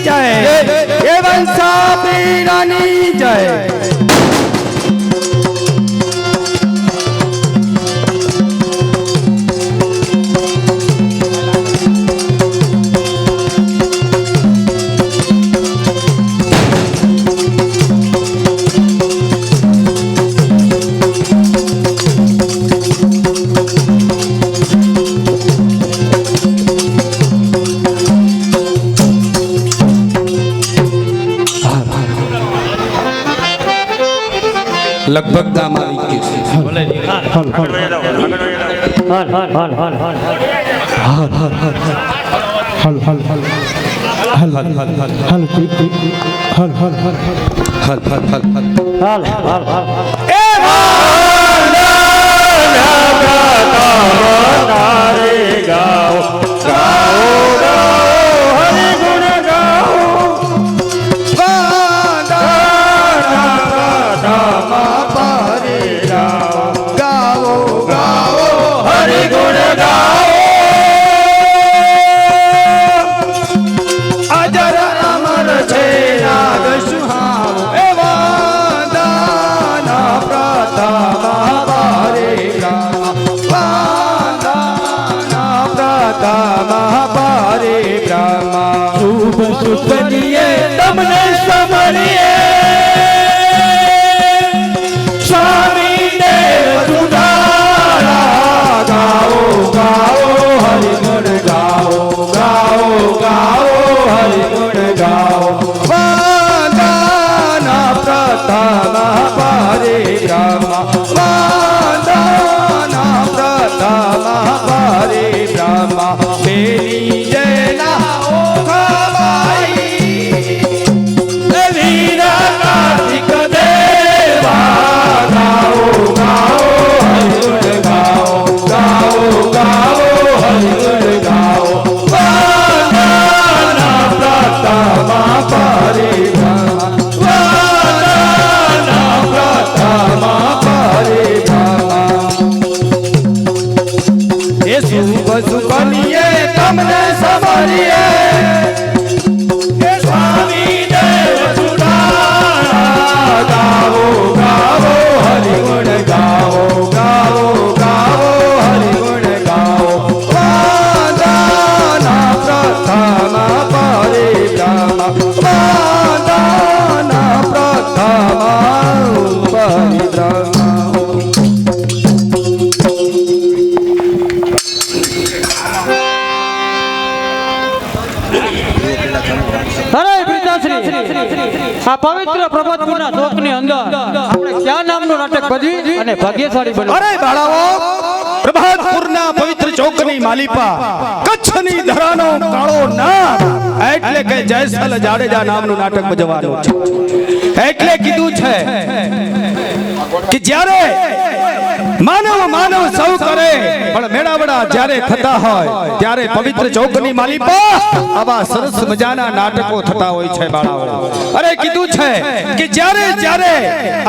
जय, ये वंशा पीरानी जय। लगभग दाम આવી ગયું છે બોલે હાલ હાલ હાલ હાલ હાલ હાલ હાલ હાલ હાલ હાલ सुखनिए तमने समरिए स्वामी देव सुधारा गाओ गाओ हरि गुण गाओ गाओ गाओ हरि गुण गाओ वंदना प्रथम परिक्रमा वंदना प्रथम परिक्रमा मेरी जना सुखनिए तमने समरिए स्वामी देव सुधारा गाओ गाओ हरि गुण गाओ गाओ गाओ हरि गुण गाओ वंदना प्रथम परिक्रमा वंदना प्रथम परिक्रमा। આ પવિત્ર પ્રભાતપુરના ચોકની અંદર આપણે ક્યાં નામનું નાટક ભજવી અને ભાગ્યશાળી બન્યું? અરે બાળાઓ, પ્રભાતપુરના પવિત્ર ચોકની માલિપા કચ્છની ધરાનો કાળો નાગ એટલે કે જયસલ જાડેજા નામનું નાટક ભજવાનું છે। એટલે કીધું છે કે જ્યારે માનવ માનવ સૌ કરે પણ મેળાવડા જ્યારે થતા હોય ત્યારે પવિત્ર ચોકની માલિપા આવા સરસ મજાના નાટકો થતા હોય છે બાળાઓ। અરે કીધું છે કે જ્યારે જ્યારે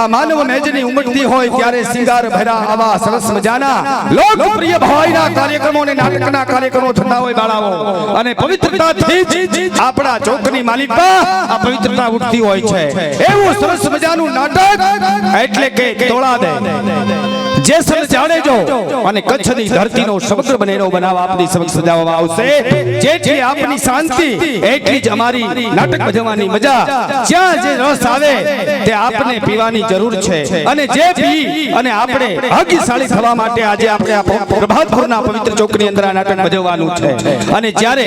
આ માનવ મેજની ઉમટતી હોય ત્યારે સિંગાર ભરા આવા સરસ મજાના લોકપ્રિય ભવાઈના કાર્યક્રમો અને નાટકના કાર્યક્રમો થતા હોય બાળાઓ। અને પવિત્રતાથી જ આપણા ચોકની માલિપા આ પવિત્રતા ઉઠતી હોય છે। એવું સરસ મજાનું નાટક એટલે કે તોળા દે જેસલ જાડેજો અને કચ્છની ધરતીનો સમગ્ર બનેનો બનાવ આપની સમક્ષ સજાવવામાં આવશે। જેથી આપની શાંતિ એટલી જ અમારી નાટક ભજવવાની મજા, જ્યાં જે રસ આવે તે આપને પીવાની જરૂર છે। અને જે પી અને આપણે ભાગ્યશાળી થવા માટે આજે આપણે આ પ્રભાતપુરના પવિત્ર ચોકની અંદર આ નાટક ભજવવાનું છે। અને જ્યારે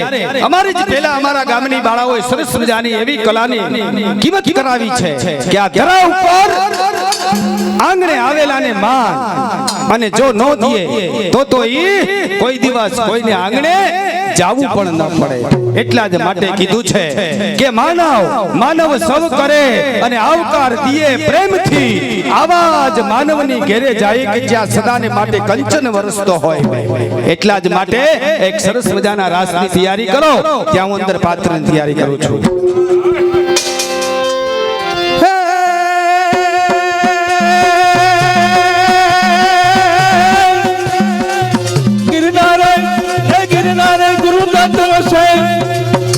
અમારી જ પહેલા અમારા ગામની બાળાઓએ સરસ મજાની એવી કલાની કિંમત કરાવી છે કે આ ધરા ઉપર આંગણે આવેલાને માન અને જો નો દીએ તો ઈ કોઈ દિવસ કોઈને આંગણે જાવું પણ ન પડે। એટલા જ માટે કીધું છે કે માનવ સૌ કરે અને આવકાર દીએ પ્રેમથી, આવા જ માનવની ઘેરે જાય કે જ્યાં સદાને માટે કંચન વરસતો હોય। એટલા જ માટે એક સરસ મજાના રાસની તૈયારી કરો, ત્યાં હું અંદર પાત્રની તૈયારી કરું છું।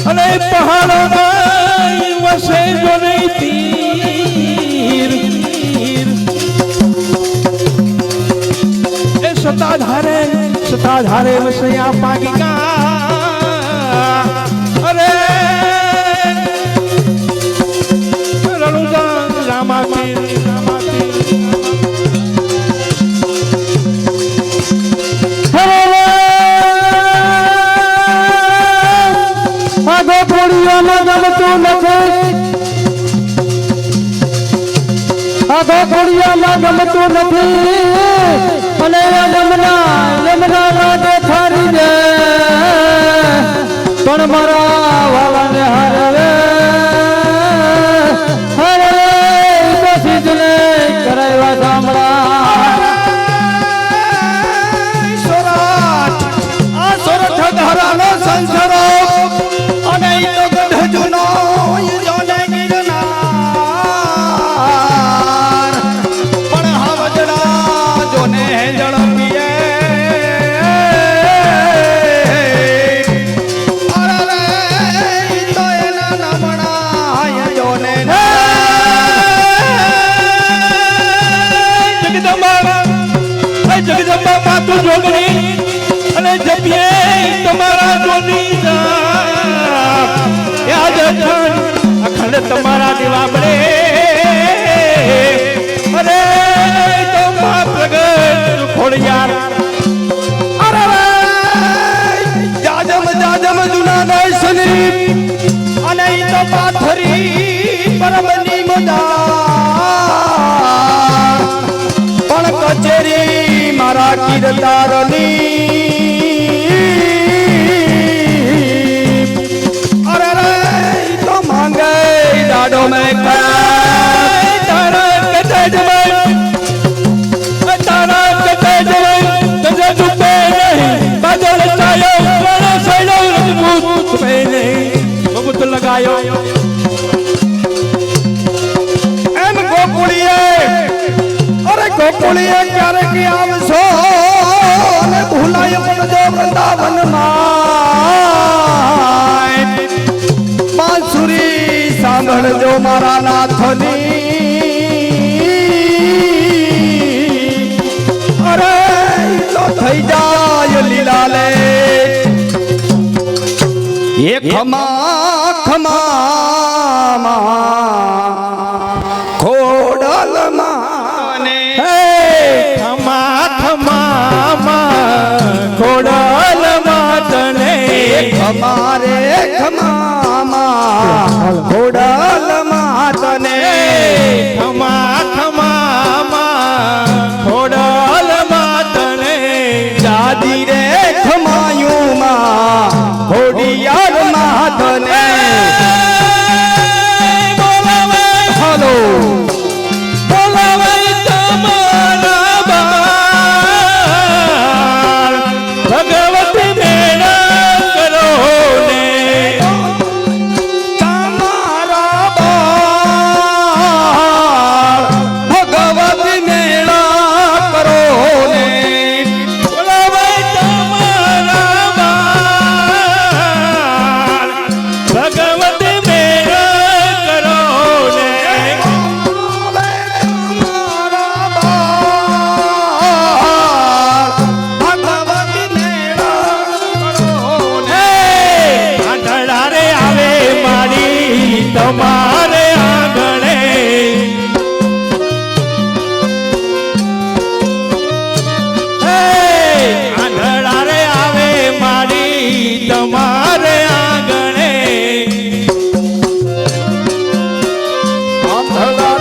અને પહાડોના વસે જો નહીં તીર એ સતાધારે વસયા પાગિકા અરે રણુજા રામાપીર આગો ઘોડીઓમાં ગમતું નથી આગો ઘોડીઓમાં ગમતું નથી અને યમના રાગે થારી દે પણ મારા વાલાને હારે હારે તો સીધને કરાવ્યા સાંભળા સોરઠ ધારાનો સંસારો અને ઈ તો ગઢ જૂનો જોને ગિરનાર પણ હાવજડા જોને ઝડપીએ અરે રે ઈ તો એના નમણા જોને જગદંબા પાતું જોગણી અને જપીએ તમારા જોની યાદ અખંડ તમારા દિવાબડે અરે તો મા પ્રગટ ખોડિયાર અરે રે જાજમ જુના દર્શની અને ઈ તો પાથરી પરમની મદાર પણ કચેરી મારા કીર્તારની અરે રે ઈ તો માંગે દાડો મેં તારા કટે જવાય તજે ચૂપે નહીં બાદલ છાયો પણ સૈલો રજપૂત ચૂપે નહીં બબૂત લગાયો એમ ગોકુળીએ ક્યારેક આવશો અને ભૂલાય પડજો વૃંદાવનમાં બાંસુરી સાંભળજો મારા નાથની અરે ઈ તો થઈ જાય લીલાલે એ ખમા ખમા ખોડલમાં ખમા ખમા ખોડલ માતને ખમારે ખમામાં ખોડલ માતને ખમા ખમા ખોડલ માતને દાદી રે ખમાયુંમાં ખોડિયાર માતને હલો ભગવતી મેળા કરો ને તમારા બાળ ભગવતી મેળા કરો ને તમારા બાળ ભગવતી મેળા કરો ને તમારા બાળ ભગવતી મેળા કરો ને આંધળા રે આવે મારી તમારે આંગણે આંધળા રે આવે મારી તમારે આંગણે આંધળા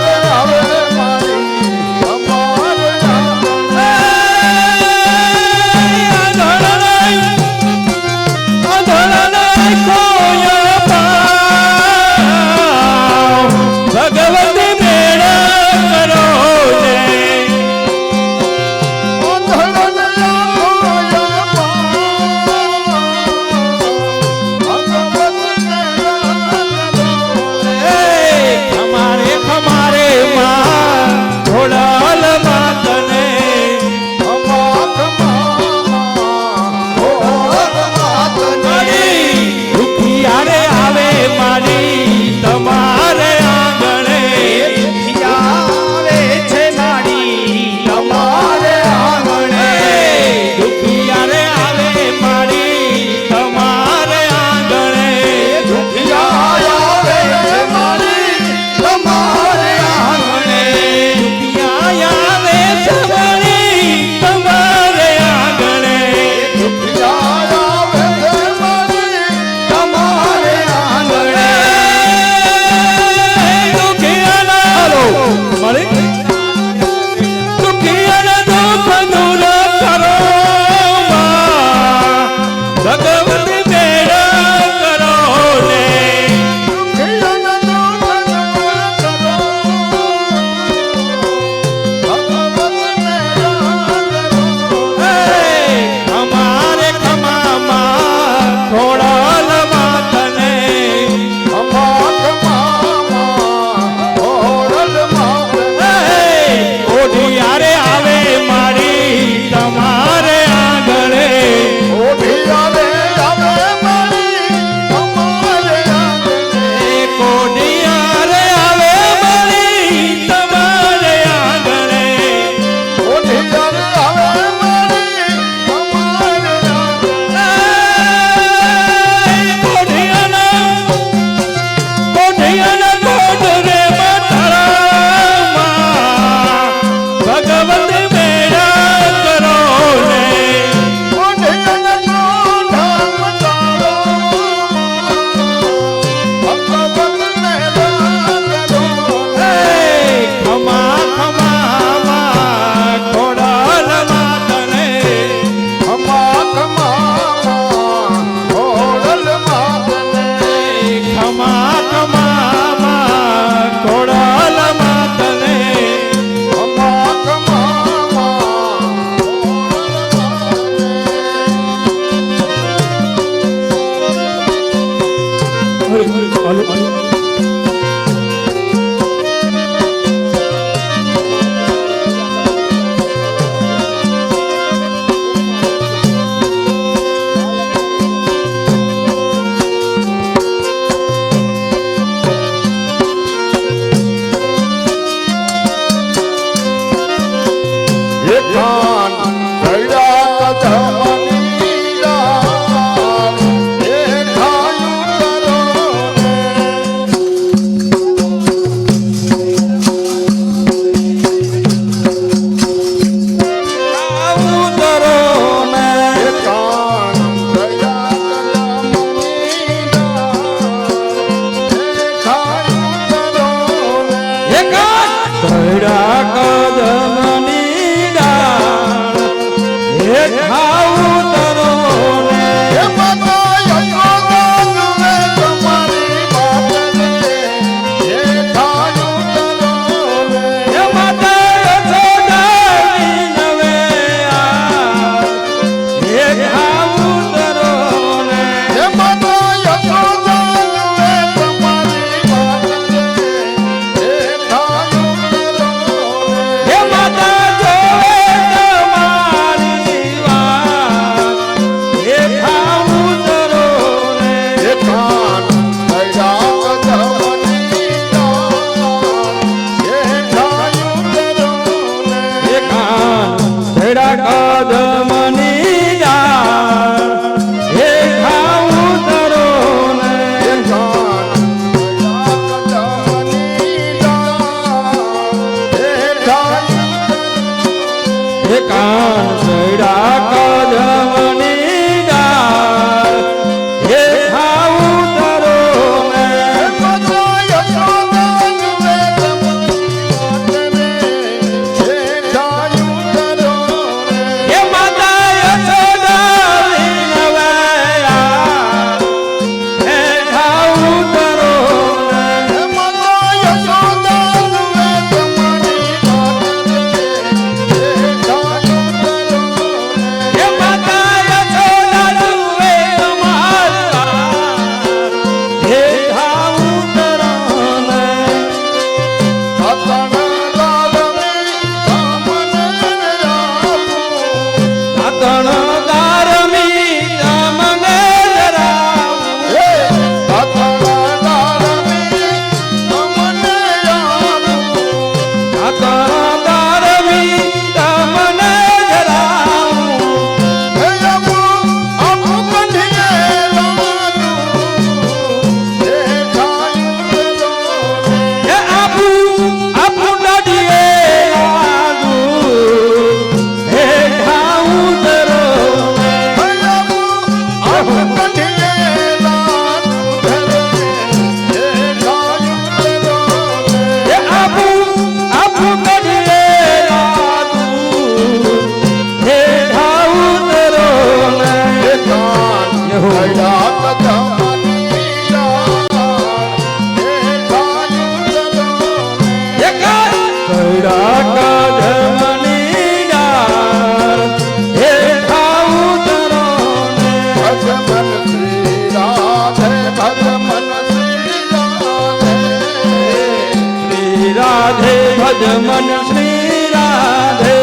ભજમન શ્રી રાધે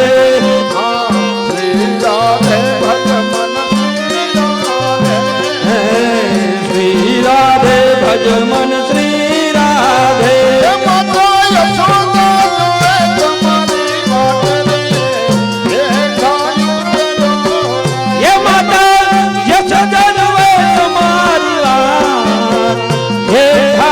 શ્રી રાધે ભજમન શ્રી રાધે ભજમન શ્રી રાધે Yeah.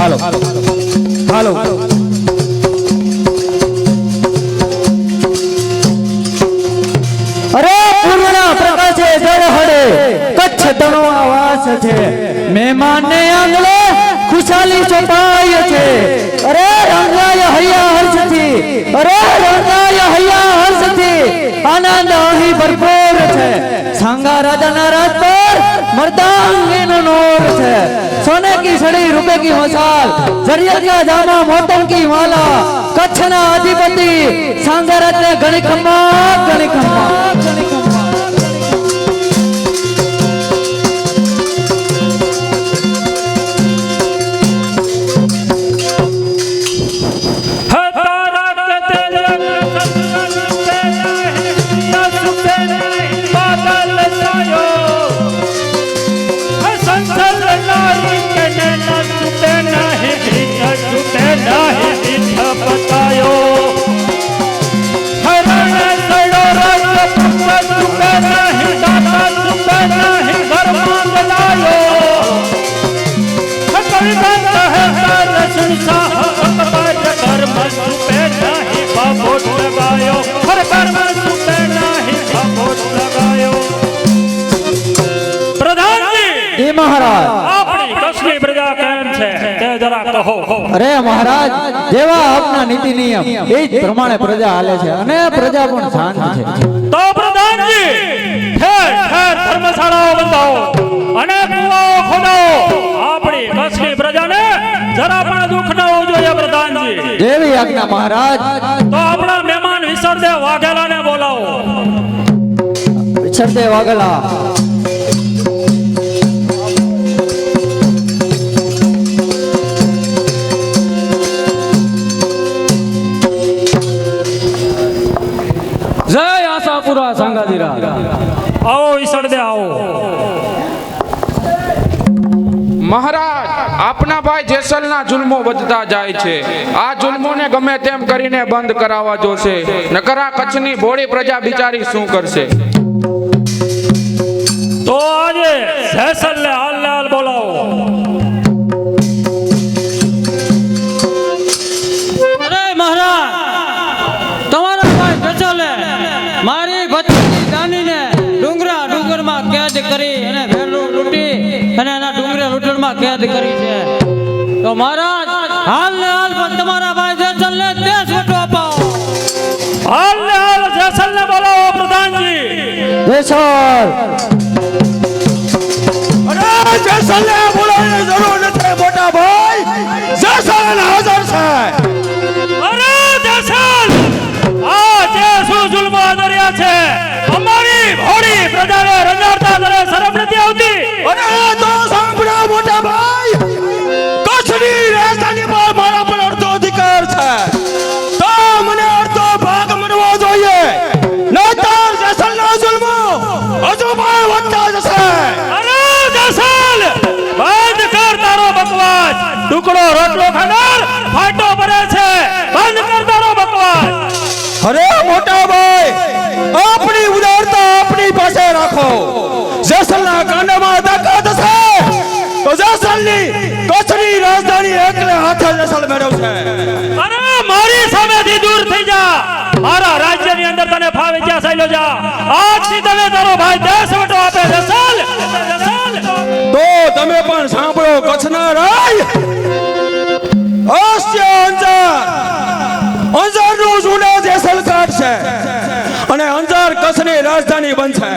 હાલો હાલો અરે પૂર્ણના પ્રકાશે જળ હડે કચ્છ તણો આવાસ છે મહેમાનને આંગણે ખુશાલી ચોપાય છે અરે રંગાય હૈયા હર્ષથી અરે રંગાય હૈયા હર્ષથી આનંદ અહીં ભરપૂર છે સાંગા રાજાના રાજ પર મર્દાંગીનો નોર છે સોને કી સડી રૂપે કી મસાલ જરિયત કા જામા મોતમ કી માલા કચ્છના અધિપતિ સાંગા રાજને ઘણી ખમ્મા ઘણી ખમ્મા અરે મહારાજ જેવા આપના નીતિ નિયમ એ જ પ્રમાણે પ્રજા હાલે છે અને પ્રજા પણ શાંત છે તો પ્રધાનજી ઠેર ઠેર ધર્મશાળાઓ બંધાવો અને કુવાઓ ખોદાવો આપણી કચ્છની પ્રજાને જરા પણ દુઃખ ન હોવું જોઈએ પ્રધાનજી જેવી આજ્ઞા મહારાજ તો આપણા મહેમાન વિસરદેવ વાઘેલાને બોલાવો વિસરદેવ વાઘેલા જય આશાપુરા સંગાદીરા આવો વિસરદેવ આવો મહારાજ આપના ભાઈ જેસલના જુલ્મો વધતા જાય છે આ જુલ્મોને ગમે તેમ કરીને બંધ કરાવવા જોશે નકર આ કચ્છની ભોળી પ્રજા બિચારી શું કરશે તો આજે જેસલને હાલ બોલાવો અરે મહારાજ તમારા ભાઈ જેસલે મારી ભત્રીજી દાનીને ડુંગરમાં કેદ કરી અને ભેરું લૂંટી અને એના ડુંગરે લૂંટણમાં કેદ કરી છે તો મહારાજ હાલ પણ તમારા ભાઈ જેસલને દેશ વટો અપાવો હાલ જેસલને બોલાવો પ્રધાનજી જેસલ અરે જેસલને બોલાવવાની જરૂર નથી મોટા ભાઈ જેસલ હાજર છે અરે જેસલ આ જે શું જુલ્મો આદર્યા છે અમારી ભોળી પ્રજાને રંજાડતા કરે શરમ નથી આવતી અરે તો સાંભળો મોટા ભાઈ કચ્છની રાજધાની પર મારા પર અડધો અધિકાર છે તો મને અડધો ભાગ મળવો જોઈએ નહીતર જેસલના જુલ્મો હજુ પણ વધતા જશે અરે જેસલ બંધ કર તારો બકવાસ ટુકડો રોટલો ખાનાર ફાટો ભરે છે બંધ કર તારો બકવાસ અરે મોટા ભાઈ આપણી ઉદારતા આપણી પાસે રાખો જેસલના કાંડામાં તાકાત છે તો જેસલની કચ્છની રાજધાની એકલે હાથે જેસલ મેળવશે અરે મારી સામેથી દૂર થઈ જા મારા રાજ્યની અંદર તને ફાવે ત્યાં સાયલો જા આજથી તને તારો ભાઈ દેશ વટો આપે જેસલ તો તમે પણ સાંભળો કચ્છના રાય હાસ્ય અંજારનું જૂના જેસલ કાઢ છે અને અંજાર કચ્છની રાજધાની બનશે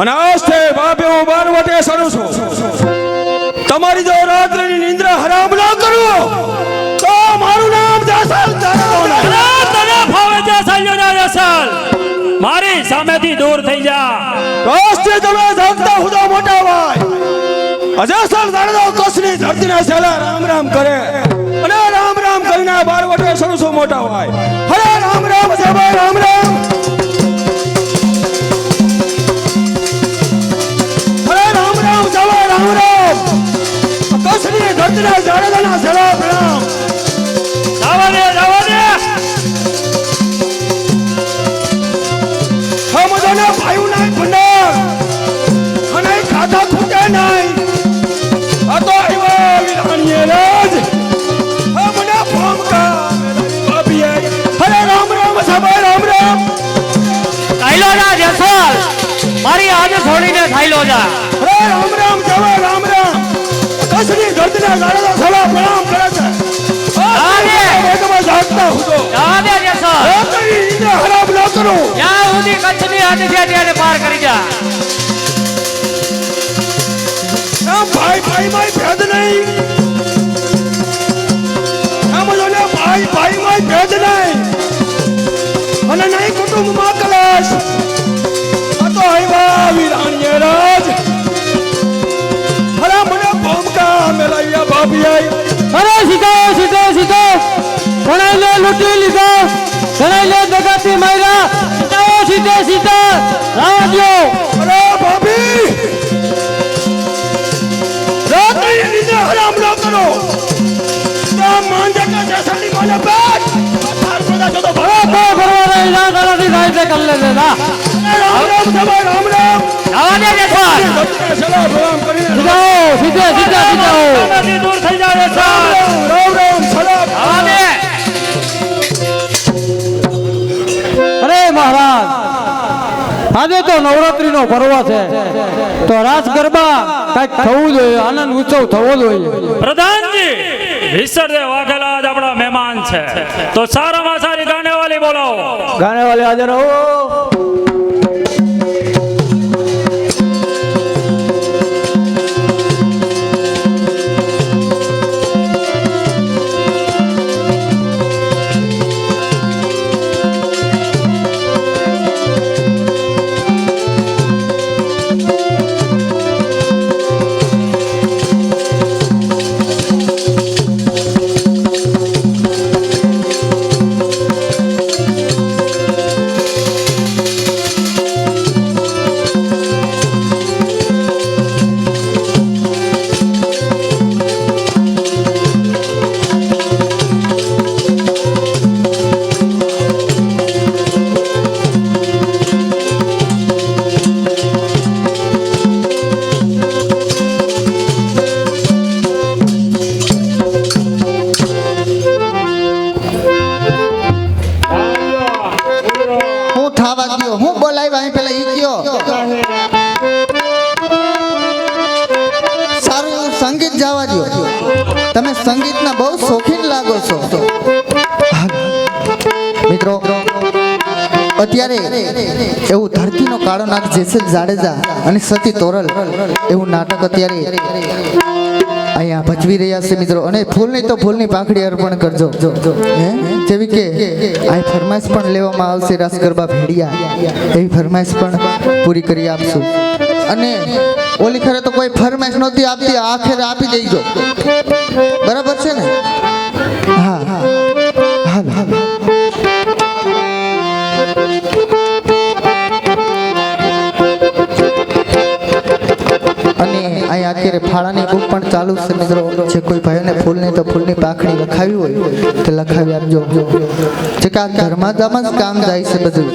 અને આજથી બાપે હું બારવટે સરું છું તમારી જો રાત્રિની નિંદ્રા હરામ ન કરું તો મારું નામ જેસલ ધરતો નહીં. તને ફાવે ત્યાં સાયલો જા જેસલ મારી સામેથી દૂર થઈ જા આજથી તમે જાગતા હુદા મોટા ભાઈ અજેસલ દાડો કચ્છની ધરતીના સેલા રામ રામ કરે અને રામ રામ કરીને બારવટે સરું છું મોટા ભાઈ હરે રામ રામ છે ભાઈ રામ રામ હરે રામ રામ છે ભાઈ રામ રામ કચ્છની ધરતીના જાડેદાના સેલા પ્રણામ જવા દે સમજોને ભાઈ નહીં ભંડાર અને ખાતા ખૂટે નહીં આ તો આવ્યો વિધાનીએ રાજ મારી આજ છોડીને ખાઈલો જા. અરે રામ રામ જવા રામ રામ કસની ગર્દના ગાળો સલા પ્રણામ કરે છે આને વેગમાં જાગતા હુતો આને જેસલ કઈ ઇને હરામ ન કરો જ્યાં સુધી કચ્છની હદ છે ત્યારે પાર કરી જા. રામ ભાઈ ભાઈ માં ભેદ નહીં રામ બોલે ભાઈ ભાઈ માં ભેદ નહીં અને નહીં કુટુંબમાં કલેશ આ તો આવ્યા વીરાણીએ રાજ અરે મને ભૂમકા મેલાયા ભાભી આઈ અરે સીધો સીધો સીધો ઘણા લે લૂંટી લીધો ઘણા લે દગાતી માર્યા સીધો સીધે સીધા રામ દો. અરે ભાભી રાત્રિ ઇને હરામ ન કરો રામ માંજે કે જસની મને બેટ થાર પ્રદા જો તો ભરો ભરવા ના ગાળાથી સાઈડે કર લે લા. રામ રામ જવા રામ રામ આને જેસલ સલા પ્રણામ કરીને સીધો સીધે સીધા સીધા આનાથી દૂર થઈ જા જેસલ. રામ રામ સલા આને અરે મહારાજ આજે તો નવરાત્રી નો પર્વ છે તો રાસ ગરબા કઈક થવું જોઈએ આનંદ ઉત્સવ થવો જોઈએ. પ્રધાનજી વિસર્જે વાઘેલા જ આપણા મહેમાન છે તો સારામાં સારી ગાનેવાલી બોલાવો. ગાને વાલે હાજર હો. હું થાવા ગયો હું બોલાવ્યા અહીં પેલા ઈ ગયો સારું એવું સંગીત જવા દો તમે સંગીતના બહુ શોખીન લાગો છો મિત્રો અત્યારે એવું ધરતીનો કાળો નાગ જેસલ જાડેજા અને સતી તોરલ એવું નાટક અત્યારે અહીંયા ભજવી રહ્યા છે મિત્રો અને ફૂલની તો ફૂલની પાંખડી અર્પણ કરજો હે જેવી કે આ ફરમાઈશ પણ લેવામાં આવશે રાસ ગરબા ભેડિયા એવી ફરમાઈશ પણ પૂરી કરી આપશું અને ઓલી ખરે તો કોઈ ફરમાઈશ નહોતી આપતી આખરે આપી દેજો બરાબર છે ને હા હા હાલ હાલ અને અહીંયા અત્યારે ફાળાની બુક પણ ચાલુ છે મિત્રો જે કોઈ ભાઈઓને ફૂલની તો ફૂલની પાંખડી લખાવી હોય તે લખાવી આપજો જે કે આ ધર્માદામાં જ કામ જાય છે બધું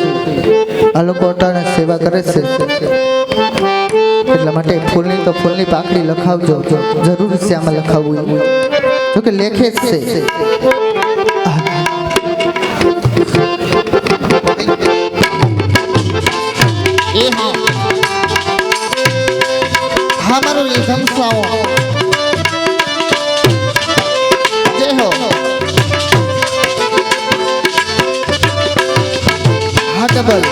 આ લોકો અટાણે સેવા કરે છે એટલા માટે ફૂલની તો ફૂલની પાંખડી લખાવજો જરૂર છે આમાં લખાવવું જો કે લેખે જ છે हमारो लेखन साओ जय हो हाँ डबल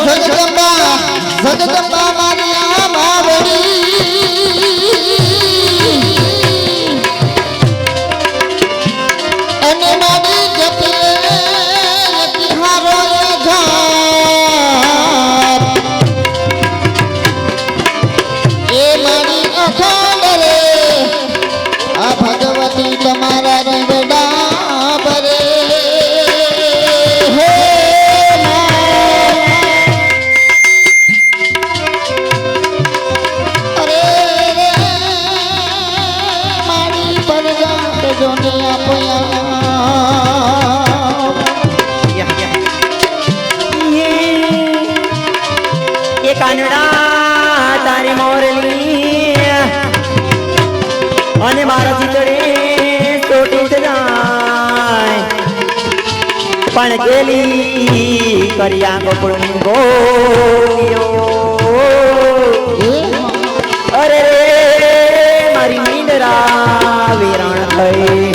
જગદંબા મારી આ માવડી અને મારી જપલે તિહારો ઘાટ એ મારી અખંડ રે આ ભગવતી તમારા રીવડા બરે હે અરે રે મારી પરજા જોને એ કાનડા તારી મોરલી અને મારા ચિતડે ચોટી જાય પણ ગેલી કર્યા ગોકળની ગોળીઓ અરે રે મારી નીંદરા વિરણ થઈ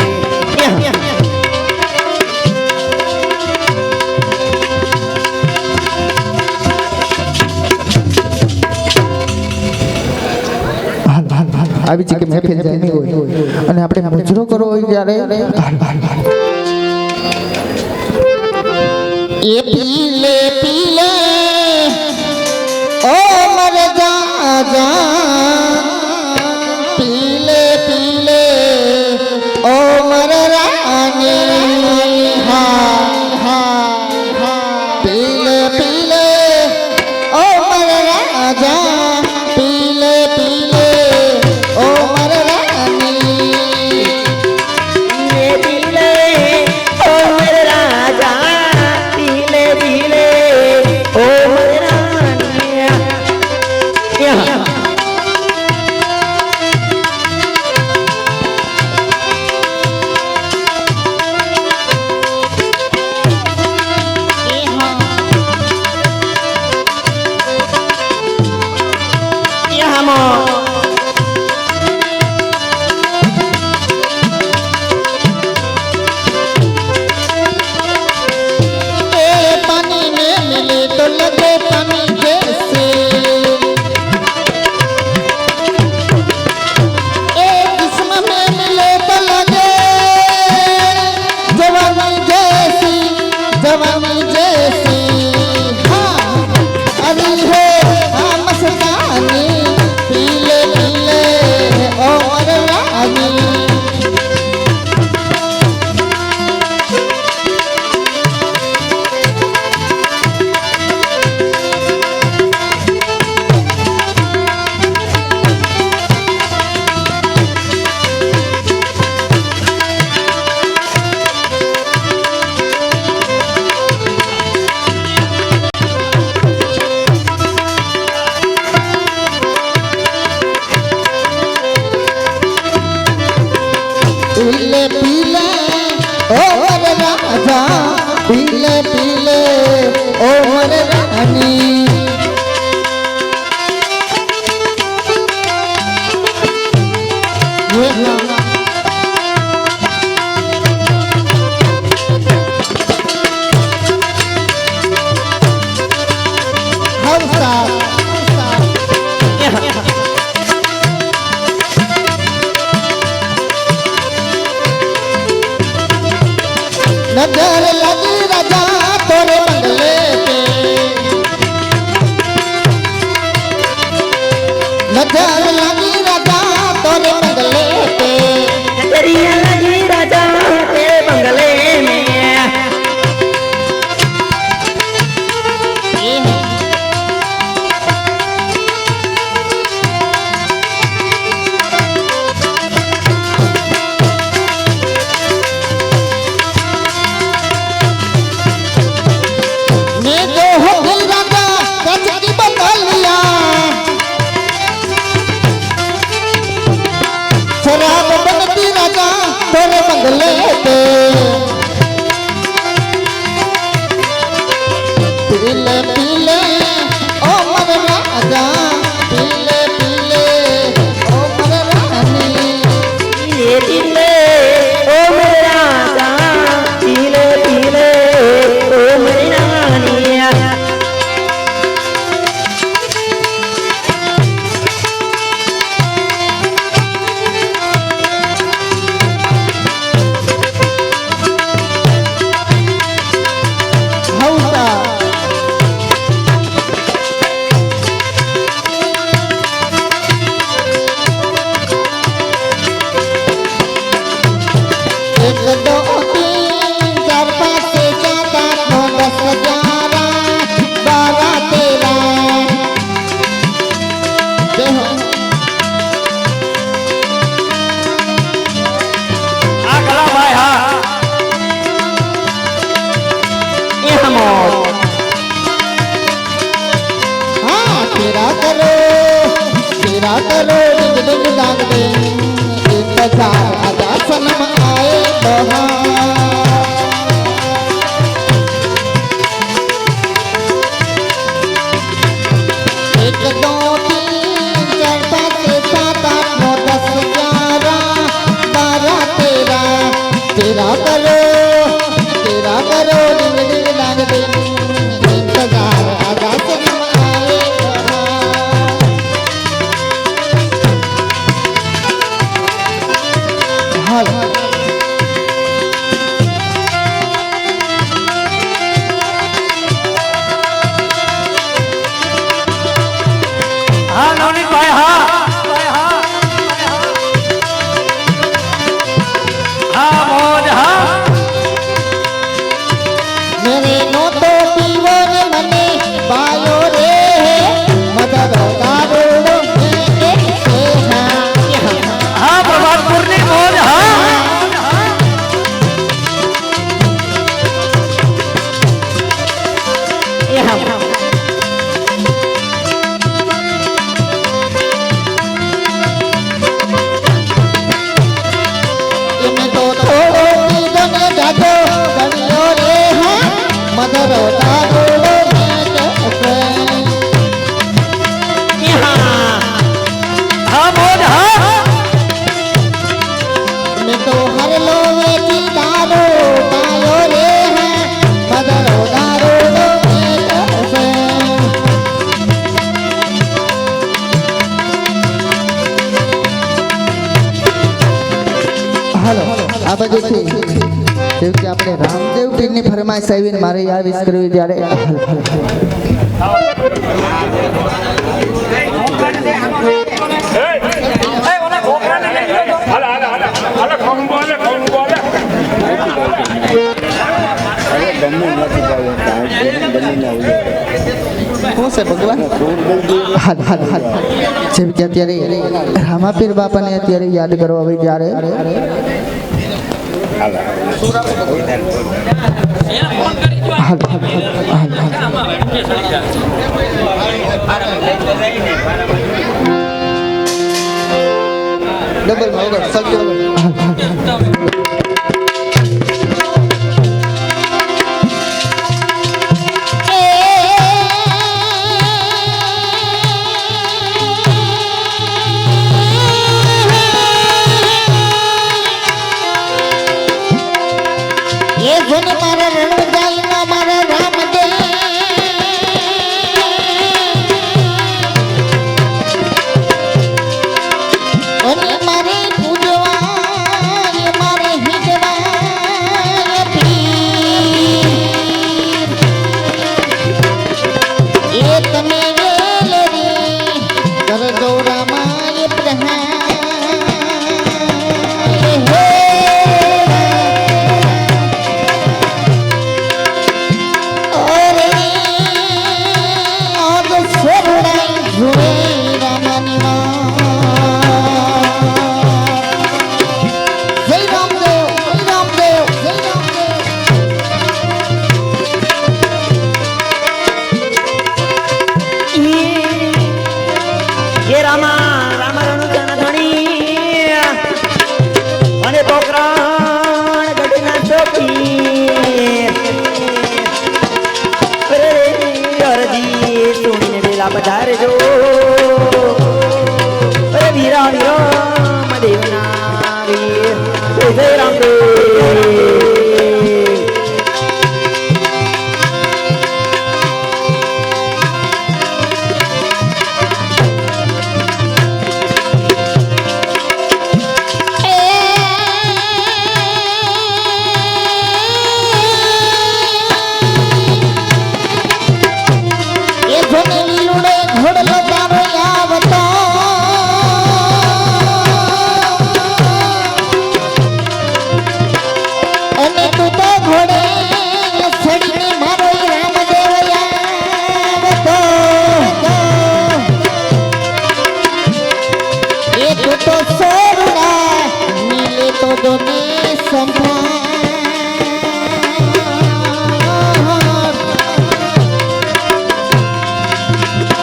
આવી છે કે મહેફિલ જામી હોય અને આપણે મુજરો કરો હોય ત્યારે એ પીલે પીલે ઓ મર જા જા પીલે પીલે ઓ મર રાની હા હા પીલે પીલે ઓ મર રાજા પીલે પીલે ઓ મર રાની એ પીલે ઓ મર રાજા પીલે પીલે ઓ મર રાની पानी में मिले तो लगे पानी जैसे जिस्म में मिले तो लगे जवानी जैसी हाँ अरे है हाँ मस्तानी पीले पीले ओ मर रानी पीले पीले ओ मर राजा पीले पीले ओ मर रानी नजर लगी राजा तोरे बंगले पे नजर लगी राजा तोरे बंगले पे नजरिया लगी राजा तेरे बंगले में मैं जो हो गई राजा कचरी बदल लिया करो डिग डिग डांग दे इंतजार आजा सनम आए बहार एक दो तीन चार पाँच छः सात आठ नौ 10 11 12 13 करो डिग डिग डांग दे इंतजार आजा सनम आए बहार હા નવનીતભાઈ હા હા મોજ હા मेरे नो तो पीवो ने मने बायो रे मदर दारो હા પ્રભાતપુરની મોજ હા इमे तो थोड़ो पीवो ने जाजो गणियो रे है मदर दारो હા મોજ હા मैं तो हर लोवे की दारो पायो रे है मदर दारो હાલો આ બાજુથી જેમ કે આપણે રામદેવ પીરની ફરમાઈશ આવીને મારે આ વિશ કરવી ત્યારે શું છે ભગવાન હાલ હાલ હાલ જેમ કે અત્યારે રામાપીર બાપાને અત્યારે યાદ કરવા આવી જ્યારે હાલ હાલ હાલ ડબલ માં વગર સત્ય ये धुन मारा रणजाई ना मारा राम दे और ये मारे पूजवा ये मारे हिजवा ये पीर ये तमे वेले रे कर दो रामा ये प्रहार પધારે જો અરે વીરા વીરા દેવના વીર જય રામદેવ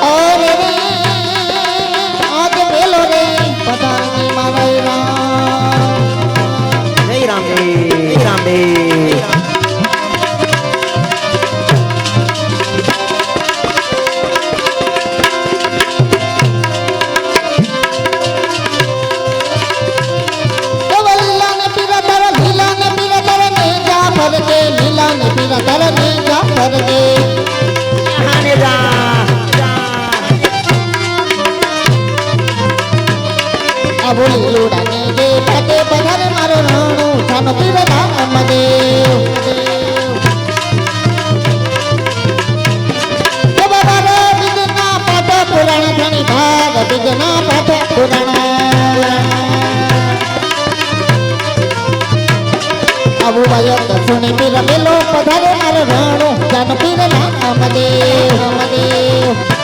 और આ બોલી લોડાને દે ફતે પધારે મારો રાણો જાનો પીર રામદેવ એ બાબા રે બીજના પાઠ પુરાણ ધણી ભાગ બીજના પાઠ પુરાણ આબુ બાયો દસુની પીર મેલો પધારે મારો રાણો જાનો પીર રામદેવ રામદેવ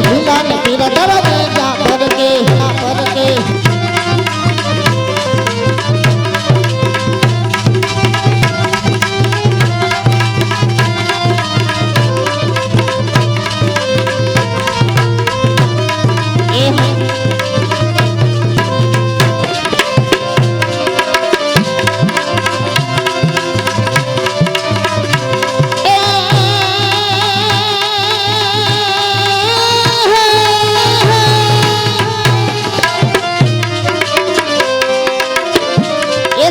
हिलाने पीरा दरने जा भर के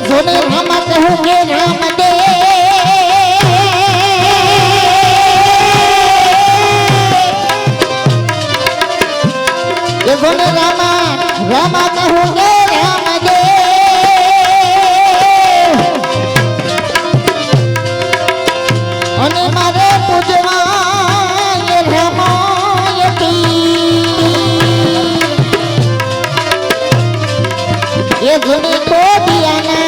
जोने रामा कहूँगे राम दे ये जोने रामा रामा कहूँगे राम दे અને મારે પૂજવા ये रामायती ये जोने को दिया ना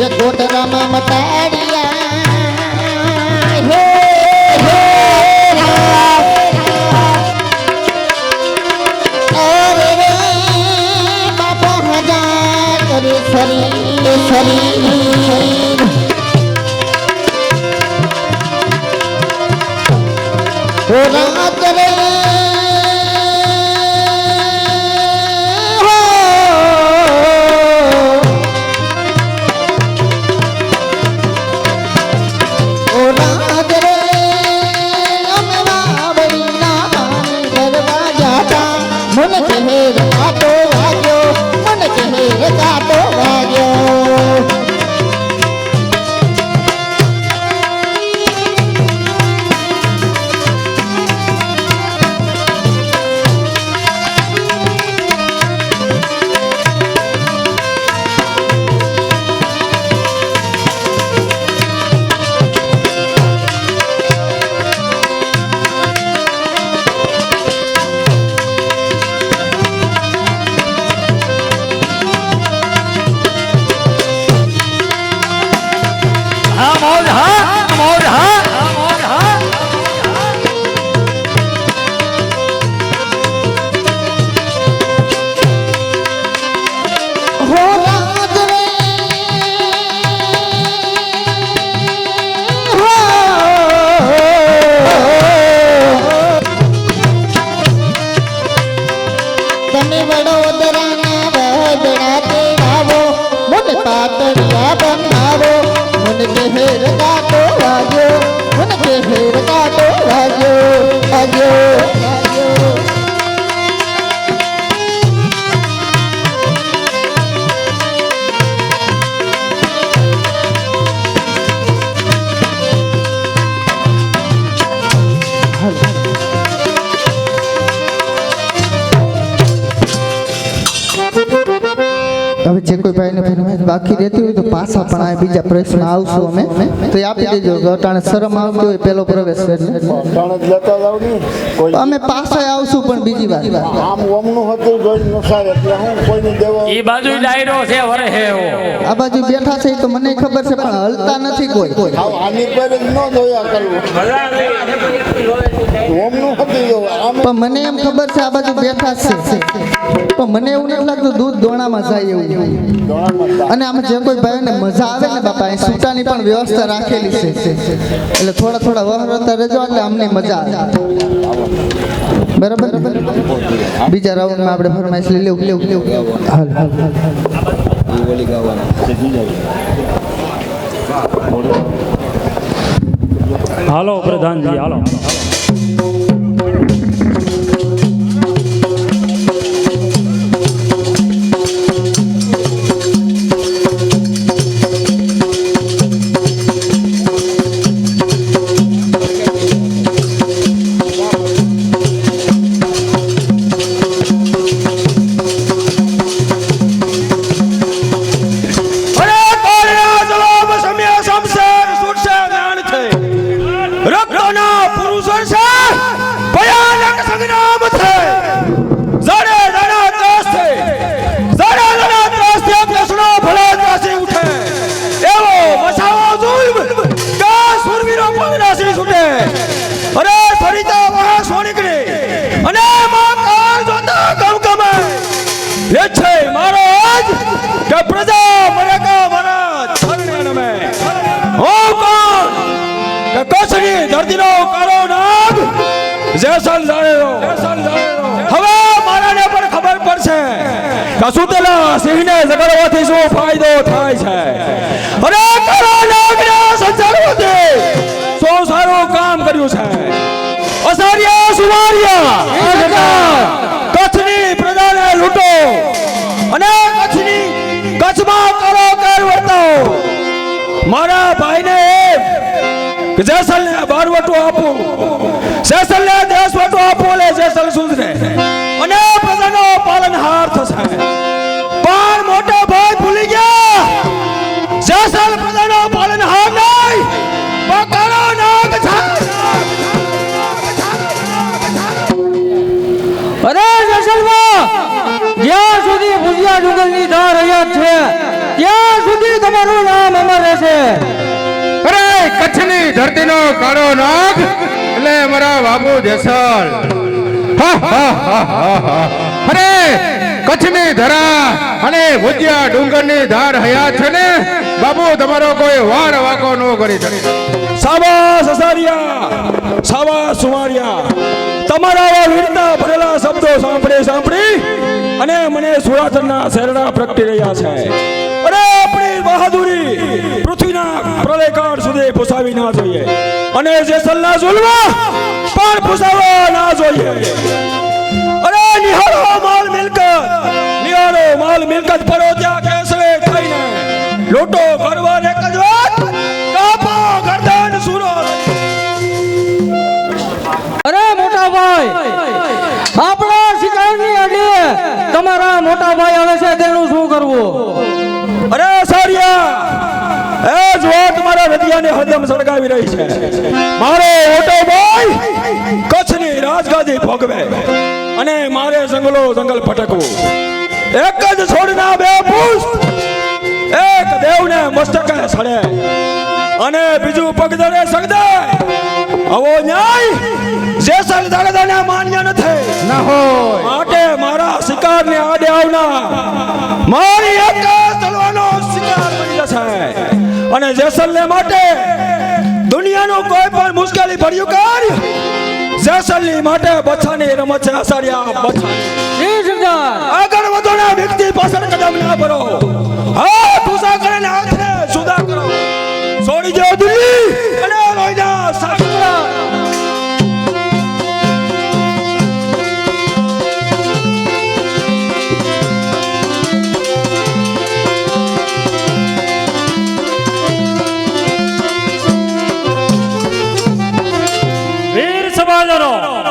ये कोटरामा मताड़िया हे हे राम अरे रे बापा हजार करे शरीर शरीर हो रात रे मन कहेर काटो वाग्यो मन कहेर काटो वाग्यो તમે વડોદરાના વડડા તેડાવો મન પાતળિયા બનાવો મન કહેર કાટો વાગ્યો મન કહેર કાટો વાગ્યો વાગ્યો હવે જે કોઈ ભાઈને ફરમાઈશ બાકી રહેતી હોય તો પાછા પણ આ બીજા પ્રશ્ન આવશું અમે તો એ આપી દેજો અટાણે શરમ આવતી હોય પેલો પ્રવેશ અમે પાછા આવશું પણ બીજી વાર આમ ઓમનું હતું જોઈ નસાય એટલે હું કોઈને દેવા ઈ બાજુ ડાયરો છે વરે હે આ બાજુ બેઠા છે તો મને ખબર છે પણ હલતા નથી કોઈ આની પર જ ન જોયા કરવું ઓમનું હતું જો આમ પણ મને એમ ખબર છે આ બાજુ બેઠા છે પણ મને એવું નથી લાગતું દૂધ દોણામાં જાય એવું અને આમાં જે કોઈ ભાઈને મજા આવે ને બાપા એ સૂટાની પણ વ્યવસ્થા રાખેલી છે એટલે થોડા થોડા વહરતા રહેજો એટલે અમને મજા આવે બરાબર બીજા રાઉન્ડમાં આપણે ફરમાઈશ લઈ લેવું હાલ હાલો પ્રધાનજી હાલો જેસલ જાણ્યો હવે મારાને પણ ખબર પડશે કે સુતેલા સિંહને જગાડવાથી શું ફાયદો થાય છે અરે કાળા નાગને સંચારવાથી શું સારું કામ કર્યું છે અસારિયા સુવારિયા કચ્છની પ્રજાને લૂંટો અને કચ્છમાં કરો કર વર્તાવો મારા ભાઈને કે જેસલને બારવટો આપો જેસલને દેશવટો આપો લે જેસલ સુધરે અને પ્રજાનો પાલનહાર થશે પણ મોટા ભાઈ ભૂલી ગયા જેસલ પ્રજાનો પાલનહાર નહીં બકારો નાગ છે અરે જેસલમાં જ્યાં સુધી ભુજિયા ડુંગરની ધાર હયાત છે ત્યાં સુધી તમારું નામ અમર રહેશે અરે કચ્છની ધરતીનો કાળો નાગ એટલે મારા બાબુ જેસલ અરે કચ્છની ધરા અને ભુજિયા ડુંગરની ધાર હયાત છે ને બાબુ તમારો કોઈ વાર વાકો ન કરી શકે સાબાસ અસારિયા સાબાસ સુવારિયા તમારા આવા વીરતા ભરેલા શબ્દો સાંભળી અને મને સુરાતરના શેરડા પ્રગટી રહ્યા છે અરે આપણી બહાદુરી પૃથ્વીના પ્રલયકાળ સુધી પુસાવી ના જોઈએ અને જેસલના જુલ્મ પણ પુસાવવા ના જોઈએ અરે નિહાળો માલ મિલકત પડો ત્યાં કેસરે થઈને લૂંટો કરવા ને કજવાત કાપો ગરદન સુરો અરે મોટા ભાઈ આપણા શિકારની અડીએ તમારા મોટા ભાઈ આવે છે તેનું શું કરવું અરે સારિયા એ જો તમારા હૃદયને હદમ સળગાવી રહી છે મારો મોટો ભાઈ કચ્છની રાજગાદી ભોગવે અને મારે જંગલ ભટકવું એક જ છોડના બે પુષ્પ એક દેવને મસ્તકે સડે અને બીજું પગદરે સગદાય આવો ન્યાય જેસલ દાદાને માન્ય નથી ના હોય માટે મારા શિકારને આડે આવના મારી એક તલવાનો શિકાર બની જશે અને જેસલને માટે દુનિયાનું કોઈ પણ મુશ્કેલી ભર્યું કાર્ય જેસલની માટે બચ્ચાની રમત છે અસારિયા બચ્ચાની આગળ વધો ના વ્યક્તિ પાછળ કદમ ના ભરો હા પૂજા કરીને હાથને સુધા કરો છોડી દો દિલ્હી અને રોઈના સાગરા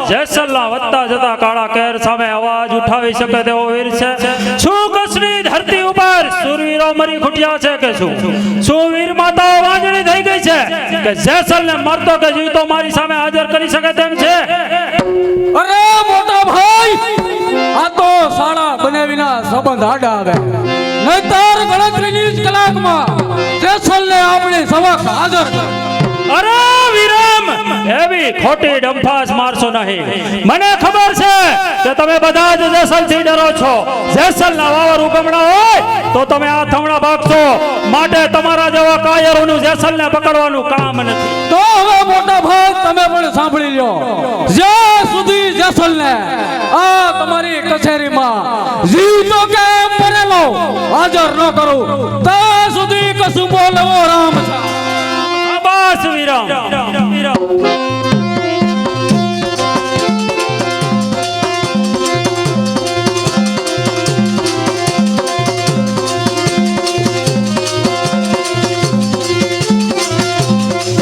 જેસલના વધતા જતા કાળા કેર સામે અવાજ ઉઠાવી શકે તેવો વીર છે શું કચ્છની ધરતી ઉપર સુરવીરો મરી ખૂટ્યા છે કે શું વીર માતાઓ વાંજણી થઈ ગઈ છે કે જેસલને મરતો કે જીવતો મારી સામે હાજર કરી શકે તેમ છે અરે મોટા ભાઈ આ તો સાડા બને વિના સંબંધ આડા આવે નહીતર ગણતરીની જ કલાકમાં જેસલને આપણી સમક્ષ હાજર અરે વિરમ એવી ખોટી ડંફાસ મારશો નહીં મને ખબર છે કે તમે બધા જ જેસલથી ડરો છો જેસલના વાવર ઉગમણા હોય તો તમે આ થમણા ભાગશો માટે તમારા જેવા કાયરોનું જેસલને પકડવાનું કામ નથી તો હવે મોટા ભાઈ તમે પણ સાંભળી લો જ્યાં સુધી જેસલને આ તમારી કચેરીમાં જીવતો કે મરેલો હાજર ન કરું ત્યાં સુધી કશું બોલવો રામ છે બસ વિરમ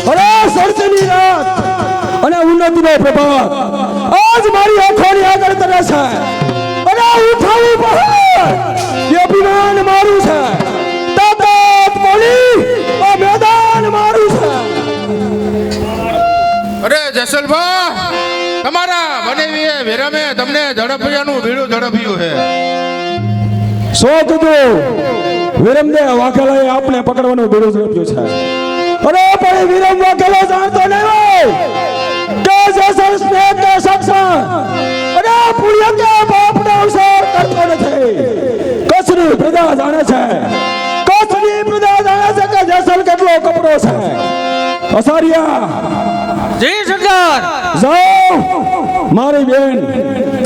અરે સરસની રાત અને ઉન્નતિનો પ્રભાત આજ મારી આંખોની આગળ તરે છે અને ઉઠાવું પહાડ એ અભિમાન મારું છે તાકાત મોલી આ મેદાન મારું છે અરે જેસલભા તમારા બનેવીએ વિરમે તમને ઝડપિયાનું ભીડું ઝડપ્યું છે સો કીધું વિરમને વાઘેલાએ આપણે પકડવાનું બીડું ઝડપ્યું છે અરે પણ વિરમ વાઘેલો જાણતો નહીં હોય કે જેસલ સ્નેહ કે સક્ષમ અરે પુણ્ય કે બાપનો અવસર કરતો નથી કચ્છની પ્રજા જાણે છે કચ્છની પ્રજા જાણે છે કે જેસલ કેટલો કપડો છે અસારિયા જી સરદાર. જાઓ મારી બેન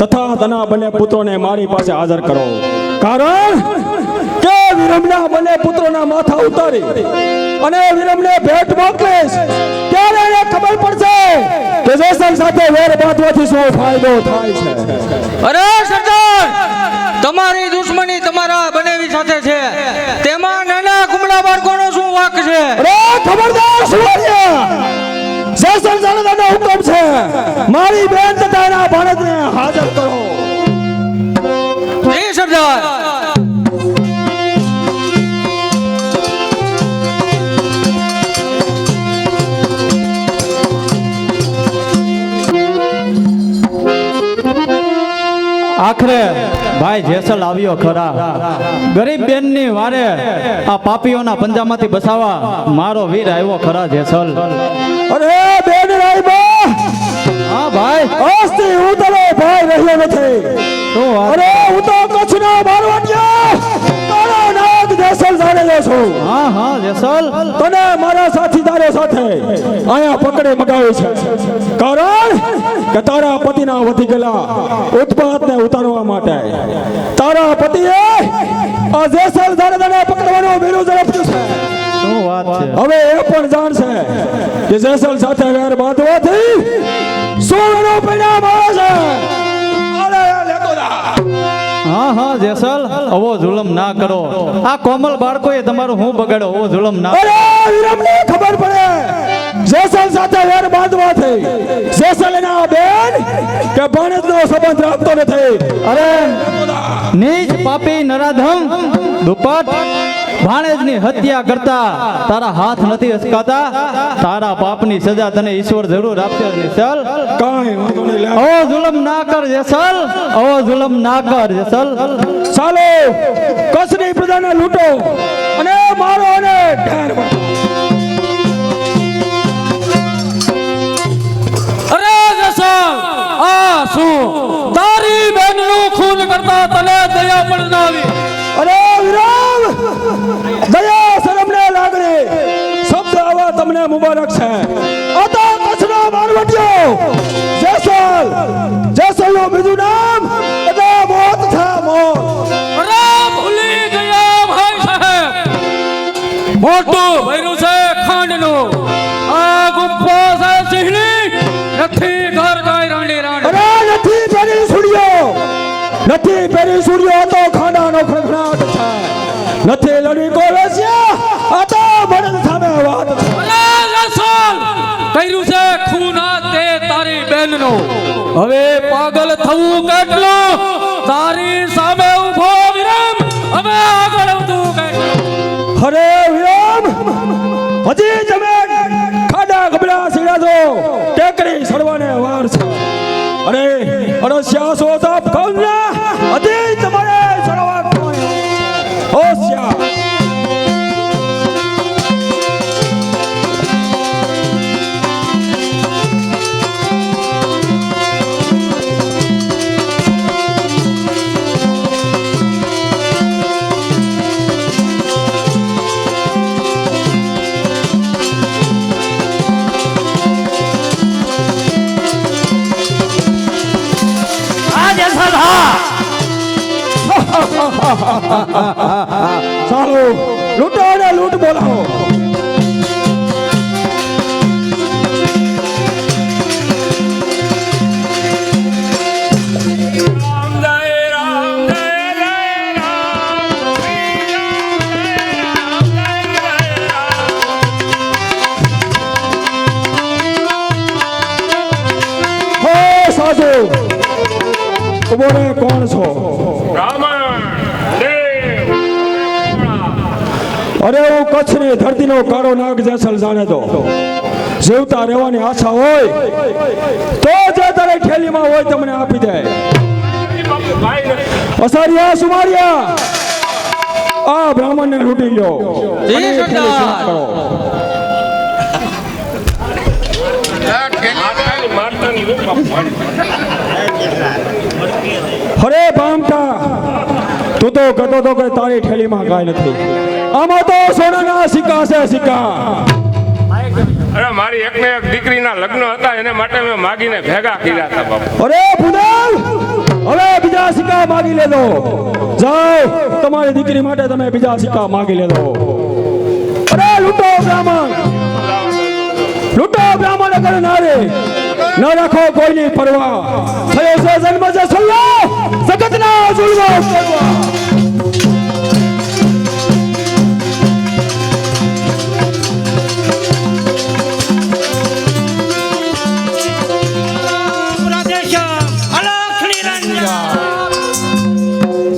તથા તેના બંને પુત્રોને મારી પાસે હાજર કરો, કારણ કે વિરમના બંને પુત્રોના માથા ઉતારી અને વિરમને ભેટ મોકલીશ ત્યારે એને ખબર પડશે કે જેસલ સાથે વેર બાંધવાથી શું ફાયદો થાય છે. અરે સરદાર, તમારી દુશ્મની તમારા બનેવી સાથે છે, તેમાં નાના કુમળા બાળકોનો શું વાંક છે? અરે ખબરદાર સુવારિયા, જેસલ જાણવાનો હુકમ છે, મારી બેન તથા એના ભાણેજને હાજર કરો. જી સરદાર. આખરે ભાઈ જેસલ આવ્યો ખરા. ગરીબ બેનની વારે આ પાપીઓના પંજામાંથી બસાવા મારો વીર આવ્યો ખરા જેસલ. અરે બેન રાયબા, હા ભાઈ. આજથી હું તને ભાઈ રહ્યો નથી. શું વાત? અરે હું તો કચ્છનો મારવાડિયો તારો નાગ જેસલ જાણેલો છું. હા હા જેસલ. તને મારા સાથીદારો સાથે અહીંયા પકડી મગાવી છે, કારણ કે તારા પતિના વધી ગયેલા ઉત્પાતને ઉતારવા માટે તારા પતિએ આ જેસલ જાણેલાને પકડવાનો વિરોધ ઝડપ્યો છે. શું વાત છે? હવે એ પણ જાણશે કે જેસલ સાથે વેર બાંધવાથી શું એનું પરિણામ આવે છે. અરે લેતો જા. હા હા જેસલ, આવો જુલમ ના કરો. આ કોમલ બાળકોએ તમારું હું બગાડો, આવો જુલમ ના. અરે વિરમને ખબર પડે જેસલ સાથે વેર બાંધવાથી જેસલ એના બેન કે ભાણેજનો સંબંધ રાખતો નથી. અરે નીચ પાપી નરાધમ દુપટ, ભાણેજની હત્યા કરતા તારા હાથ નથી અસકાતા. તારા પાપની સજા તને ઈશ્વર જરૂર આપશે જેસલ. કાંઈ વાંધો નહીં. લે. આવો જુલમ ના કર જેસલ, આવો જુલમ ના કર જેસલ. ચાલો કચ્છની પ્રજાને લૂંટો અને મારો અને ઢેર બનાવો. અરે જેસલ, આ શું તારી બેનનું ખૂન કરતા તને દયા પણ ના આવી? અરે વિરામ, દયા શરમને લાગણી શબ્દ આવા તમને મુબારક છે. આ તો કચ્છનો મારવાડિયો જેસલ, જેસલનું બીજું નામ એટલે મોત છે, મોત. અરે ભૂલી ગયા ભાઈ સાહેબ, મોટું ભર્યું છે ખાંડનું, આ ગુફા છે સિંહની, નથી ઘર ગાય રાંડી રાંડી. અરે નથી પેરી સુડિયો, નથી પેરી સુડિયો તો ખાડાનો ખડખડાટ છે, નથી લડી કોલેસિયા આ તો બળદ સામે વાત છે. અરે જેસલ, કર્યું છે ખૂન આ તે તારી બેનનું, હવે પાગલ થવું કેટલું? તારી સામે ઊભો વિરમ, હવે આગળ વધવું કેટલું? અરે વિરામ, હજી તમે ખાડા ગબડા સીડા છો, ટેકરી સડવાને વાર છે. અરે અરસ્યા સો સાપ કૌના હજી તમારે સડવા હોશિયાર. ચાલો લૂંટો અને લૂંટ બોલાવો. હો સાસુ, ઉભો રે, કોણ છો? અરે હું કચ્છની ધરતીનો કાળો નાગ જેસલ જાણે તો જીવતા રહેવાની આશા હોય તો જે તારે થેલીમાં હોય તમને આપી દે. અસારિયા સુમારિયા, આ બ્રાહ્મણને લૂંટી લ્યો અને એ થેલી સાફ કરો. અરે બામટા, તું તો કહેતો તો કે તારી થેલીમાં કાંઈ નથી, આમાં તો સોનાના સિક્કા છે, સિક્કા. અરે મારી એકને એક દીકરીના લગ્ન હતા એને માટે મેં માગીને ભેગા કર્યા હતા બાપુ. અરે ભૂદેવ, હવે બીજા સિક્કા માગી લેજો. જાઓ, તમારી દીકરી માટે તમે બીજા સિક્કા માગી લેજો. અરે લૂંટો બ્રાહ્મણ, લૂંટો બ્રાહ્મણ અગર નારે ન રાખો કોઈની પરવા. થયો છે જન્મ જે સલ્લો જગતના જુલ્મો કરવા.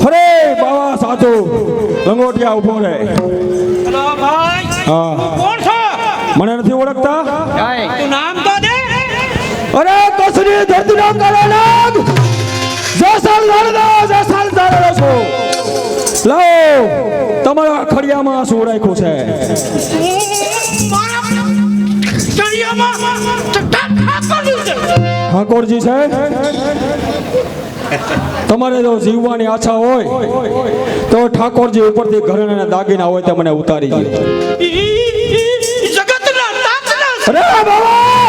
અરે બાવા સાધુ લંગોટિયા ઉભો રહે. હા, મને નથી ઓળખતા? અરે કચ્છની ધરતીનો કાળો નાગ જેસલ લડદા જેસલ ધારેલો છો. લાવો, તમારા ખડિયામાં શું રાખ્યું છે? ઠાકોરજી છે. તમારે જો જીવવાની આશા હોય તો ઠાકોરજી ઉપરથી ઘરેણાના દાગીના હોય તે મને ઉતારી દે. અરે બાબા,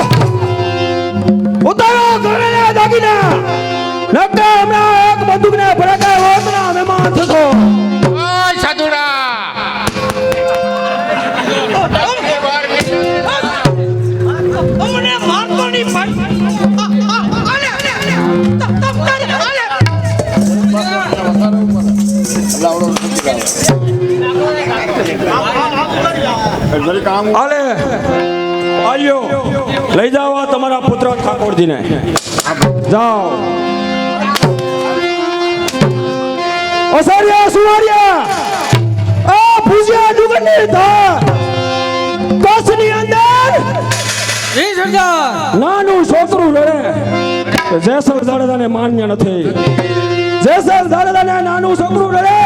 ઉતારો ઘરેણાના દાગીના. નકર હમણાં એક બંદૂકને ભડકે હોતના મહેમાન થશો. ઓય સાધુડા, આલે આલ્યો, લઈ જાઓ આ તમારા પુત્ર ઠાકોરજીને. જાઓ. અસારિયા સુવારિયા, આ ભુજિયા ડુંગરની ધાર કચ્છની અંદર જી સરદાર. નાનું છોકરું રડે, જેસલ દાદાને માન્ય નથી. જેસલ દાદાને નાનું છોકરું રડે,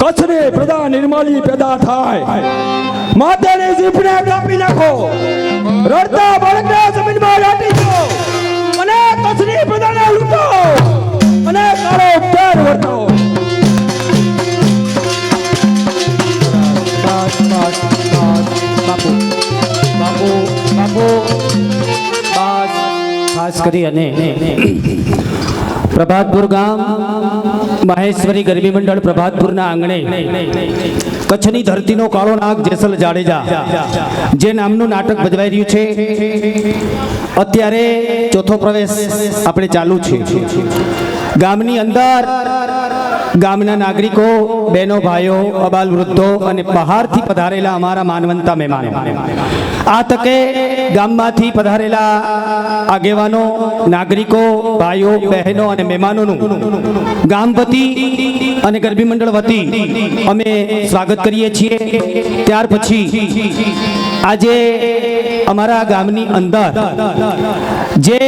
કચ્છની પ્રજા નિર્મળી પેદા થાય. માતાની જીભને કાપી નાખો, રડતા બાળકને જમીનમાં દાટી દો અને કચ્છની પ્રજાને લૂંટો અને કાળો પેર વર્તાવો. બાપુ બાપુ બાપુ ખાસ કરી અને પ્રભાતપુર ગામ મહેશ્વરી ગરબી મંડળ પ્રભાતપુરના આંગણે કચ્છની ધરતીનો કાળો નાગ જેસલ જાડેજા જે નામનું નાટક ભજવાઈ રહ્યું છે. અત્યારે ચોથો પ્રવેશ આપણે ચાલુ છે. ગામની અંદર ગામના નાગરિકો, બહેનો, ભાઈઓ, અબાલ વૃદ્ધો અને બહારથી પધારેલા અમારા માનવંતા મહેમાનો, આ તકે ગામમાંથી પધારેલા આગેવાનો, નાગરિકો, ભાઈઓ, બહેનો અને મહેમાનોનું ગામ વતી અને ગરબી મંડળ વતી અમે સ્વાગત કરીએ છીએ. ત્યાર પછી આજે અમારા ગામની અંદર જે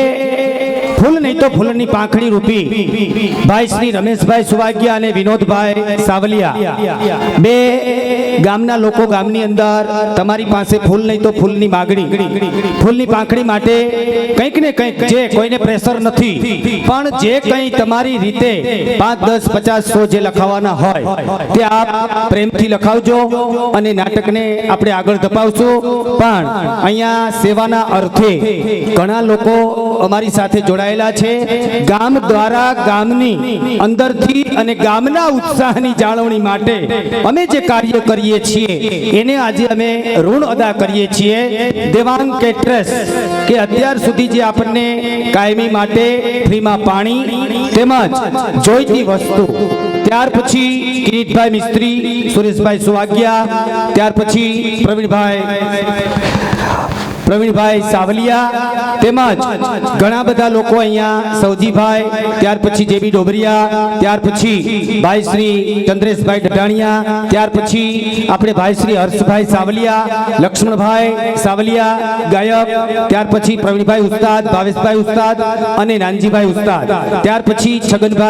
ફૂલ નહીં તો ફૂલની પાંખડી રૂપી ભાઈ શ્રી રમેશભાઈ સુવાગ્યા અને વિનોદભાઈ સાવલિયા બે ગામના લોકો ગામની અંદર તમારી પાસે ફૂલ નહીં તો ફૂલની માગણી, ફૂલની પાંખડી માટે કંઈક ને કંઈક, જે કોઈને પ્રેશર નથી પણ જે કંઈ તમારી રીતે 5, 10, 50, 100 જે લખાવાના હોય તે આપ પ્રેમથી લખાવજો અને નાટકને આપણે આગળ ધપાવશું. પણ અહીંયા સેવાના અર્થે ઘણા લોકો અમારી સાથે જોડાયેલા છે. ગામ દ્વારા ગામની અંદરથી અને ગામના ઉત્સાહની જાળવણી માટે અમે જે કાર્ય કરીએ છીએ એને આજે અમે ઋણ અદા કરીએ છીએ. દેવાંગ કેટરસ કે અત્યાર સુધી જે આપણને કાયમી માટે ફ્રીમાં પાણી તેમજ જોઈતી વસ્તુ, ત્યાર પછી કિરીટભાઈ મિસ્ત્રી, સુરેશભાઈ સુવાગ્યા, ત્યાર પછી પ્રવીણભાઈ સાવલિયા તેમજ ઘણા બધા લોકો અહીંયા, સૌજીભાઈ, ત્યાર પછી જેબી ડોબરિયા, ત્યાર પછી ભાઈ શ્રી ચંદ્રેશભાઈ ડઢાણિયા, ત્યાર પછી આપણે ભાઈ શ્રી હર્ષભાઈ સાવલિયા, લક્ષ્મણભાઈ સાવલિયા ગાયક, ત્યાર પછી પ્રવીણભાઈ ઉસ્તાદ, ભાવેશભાઈ ઉસ્તાદ અને નાનજીભાઈ ઉસ્તાદ, ત્યાર પછી છગનભાઈ